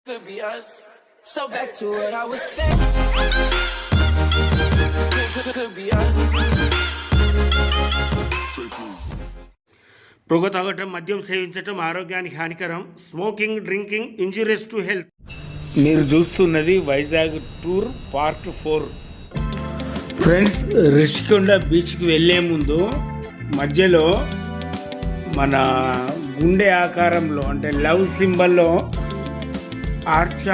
Could be us. So back to what I was saying. Could be us. పొగ తాగటం, మద్యం సేవించటం ఆరోగ్యానికి హానికరం. Smoking, drinking injurious to health. మీరు చూస్తున్నది Vizag tour part 4. Friends, Rishikonda బీచ్కి వెళ్ళే ముందు మధ్యలో మన గుండె ఆకారంలో అంటే లవ్ సింబల్లో ఆర్చ్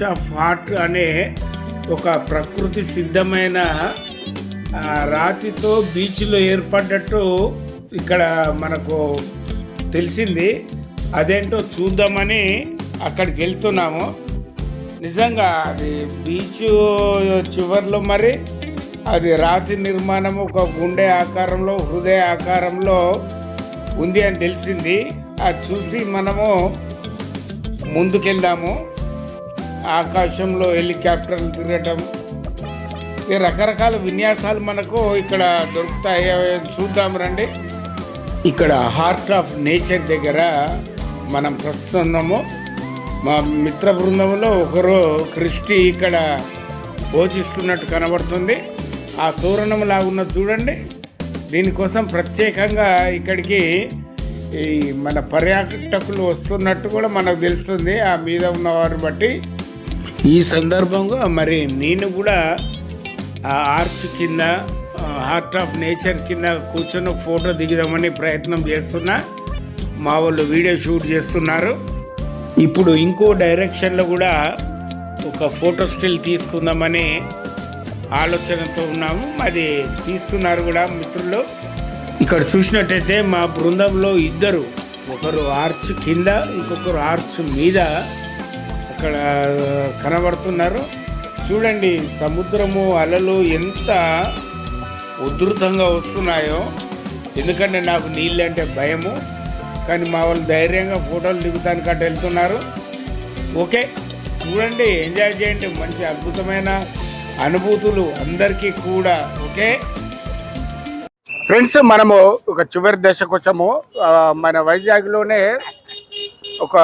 ఆఫ్ హార్ట్ అనే ఒక ప్రకృతి సిద్ధమైన రాతితో బీచ్లో ఏర్పడ్డట్టు ఇక్కడ మనకు తెలిసింది. అదేంటో చూద్దామని అక్కడికి వెళ్తున్నాము. నిజంగా అది బీచ్ చివర్లో మరి అది రాతి నిర్మాణం ఒక గుండె ఆకారంలో, హృదయ ఆకారంలో ఉంది అని తెలిసింది. అది చూసి మనము ముందుకెళ్దాము. ఆకాశంలో హెలికాప్టర్లు తిరగటం, ఈ రకరకాల విన్యాసాలు మనకు ఇక్కడ దొరుకుతాయి. చూద్దాం రండి. ఇక్కడ హార్ట్ ఆఫ్ నేచర్ దగ్గర మనం ప్రస్తుతం ఉన్నాము. మా మిత్ర బృందంలో ఒకరు క్రిస్టి ఇక్కడ భోజిస్తున్నట్టు కనబడుతుంది. ఆ తోరణం లాగున్నది చూడండి. దీనికోసం ప్రత్యేకంగా ఇక్కడికి ఈ మన పర్యాటకులు వస్తున్నట్టు కూడా మనకు తెలుస్తుంది ఆ మీద ఉన్నవారిని బట్టి. ఈ సందర్భంగా మరి నేను కూడా ఆ ఆర్చ్ కింద, హార్ట్ ఆఫ్ నేచర్ కింద కూర్చొని ఒక ఫోటో దిగుదామని ప్రయత్నం చేస్తున్నా. మా వాళ్ళు వీడియో షూట్ చేస్తున్నారు. ఇప్పుడు ఇంకో డైరెక్షన్లో కూడా ఒక ఫోటో స్టిల్ తీసుకుందామని ఆలోచనతో ఉన్నాము. అది తీస్తున్నారు కూడా మిత్రులు. ఇక్కడ చూసినట్టయితే మా బృందంలో ఇద్దరు, ఒకరు ఆర్చ్ కింద, ఇంకొకరు ఆర్చ్ మీద అక్కడ కనబడుతున్నారు. చూడండి, సముద్రము అలలు ఎంత ఉధృతంగా వస్తున్నాయో. ఎందుకంటే నాకు నీళ్ళు అంటే భయము, కానీ మా వాళ్ళు ధైర్యంగా ఫోటోలు దిగుతానికి అటు వెళ్తున్నారు. ఓకే, చూడండి, ఎంజాయ్ చేయండి. మంచి అద్భుతమైన అనుభూతులు అందరికీ కూడా. ఓకే ఫ్రెండ్స్, మనము ఒక చివరి దశకు వచ్చాము. మన వైజాగ్లోనే ఒక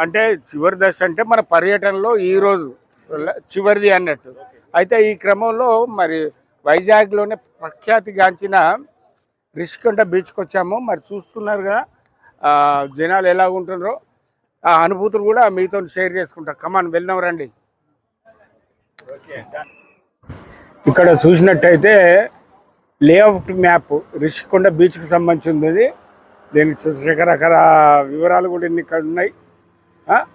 అంటే చివరి దశ అంటే మన పర్యటనలో ఈరోజు చివరిది అన్నట్టు. అయితే ఈ క్రమంలో మరి వైజాగ్లోనే ప్రఖ్యాతిగాంచిన రిషికొండ బీచ్కి వచ్చాము. మరి చూస్తున్నారుగా జనాలు ఎలా ఉంటున్నారో. ఆ అనుభూతులు కూడా మీతో షేర్ చేసుకుంటా. కమాన్, వెళ్దాం రండి. ఇక్కడ చూసినట్టయితే లేఅవుట్ మ్యాప్ రిషికొండ బీచ్కి సంబంధించింది. దీనికి రకరకాల వివరాలు కూడా ఇన్ని ఇక్కడ ఉన్నాయి.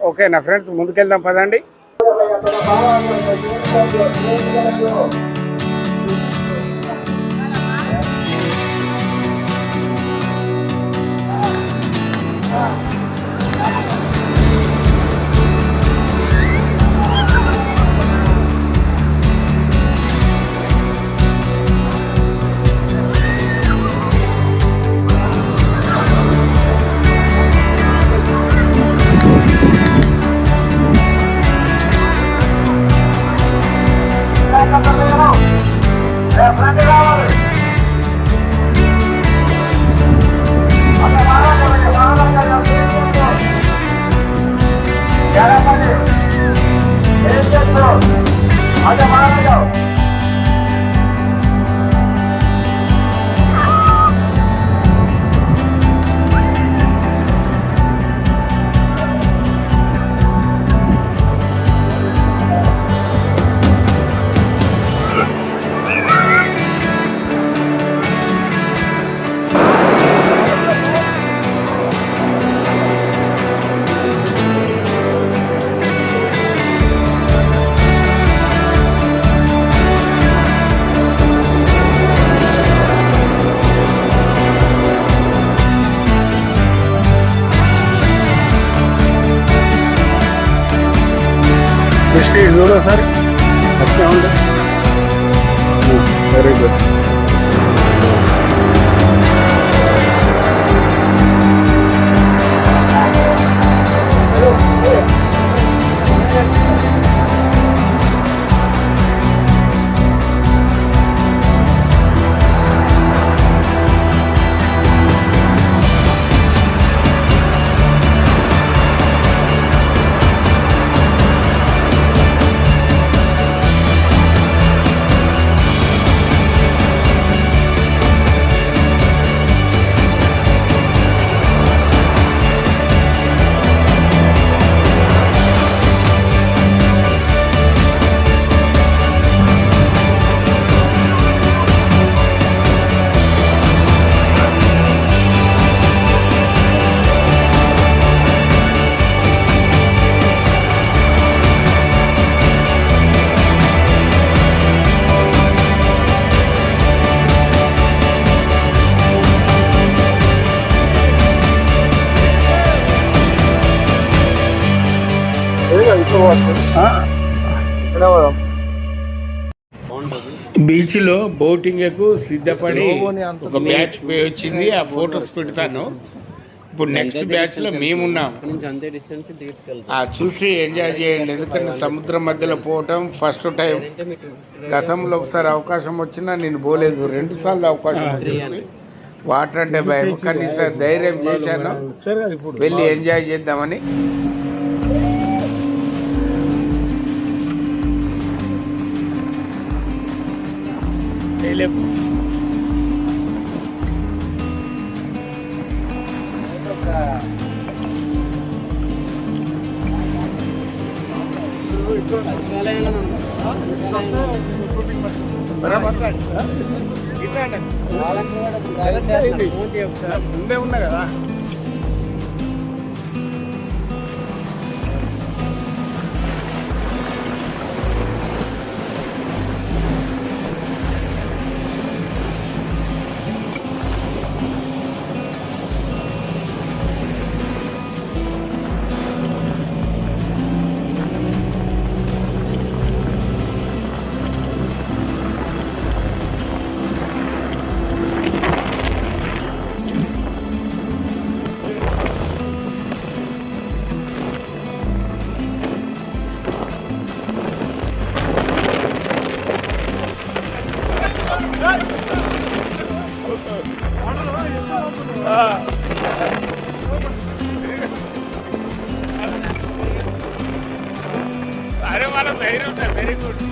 ఓకేనా ఫ్రెండ్స్, ముందుకెళ్దాం పదండి. చూడో సార్, అట్లా ఉంది. Very good. బీచ్లో బోటింగ్కు సిద్ధపడి ఒక బ్యాచ్ పోయి వచ్చింది. ఆ ఫొటోస్ పెడతాను. ఇప్పుడు నెక్స్ట్ బ్యాచ్లో మేమున్నాం. చూసి ఎంజాయ్ చేయండి. ఎందుకంటే సముద్రం మధ్యలో పోవటం ఫస్ట్ టైం. గతంలో ఒకసారి అవకాశం వచ్చినా నేను పోలేదు, 2 సార్లు అవకాశం వచ్చింది. వాటర్ అంటే భయం, కానీ సార్ ధైర్యం చేశాను, వెళ్ళి ఎంజాయ్ చేద్దామని. ముందే ఉన్నా కదా. అరే వాళ్ళ ధైర్యం, వెరీ గుడ్.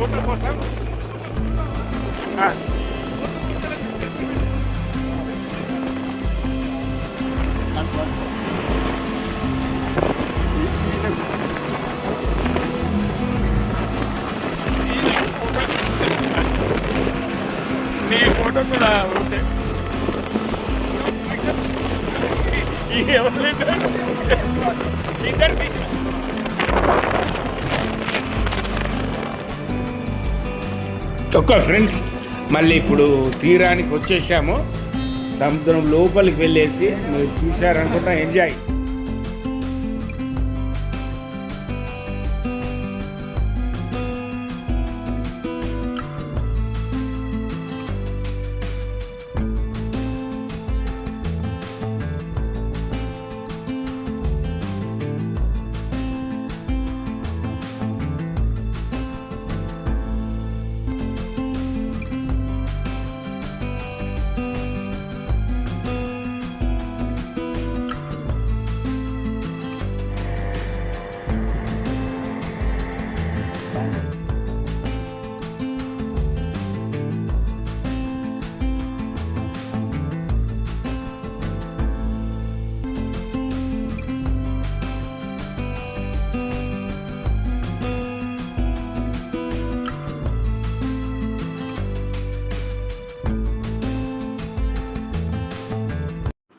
ఫోటో కోసం నీ ఫోటో కూడా ఉంటే ఎవరు ఇద్దరు ఓకే ఫ్రెండ్స్, మళ్ళీ ఇప్పుడు తీరానికి వచ్చేసాము. సముద్రం లోపలికి వెళ్ళేసి మీరు చూశారనుకుంటా, ఎంజాయ్.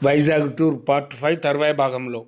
వైజాగ్ టూర్ పార్ట్ 5 తర్వాయి భాగంలో.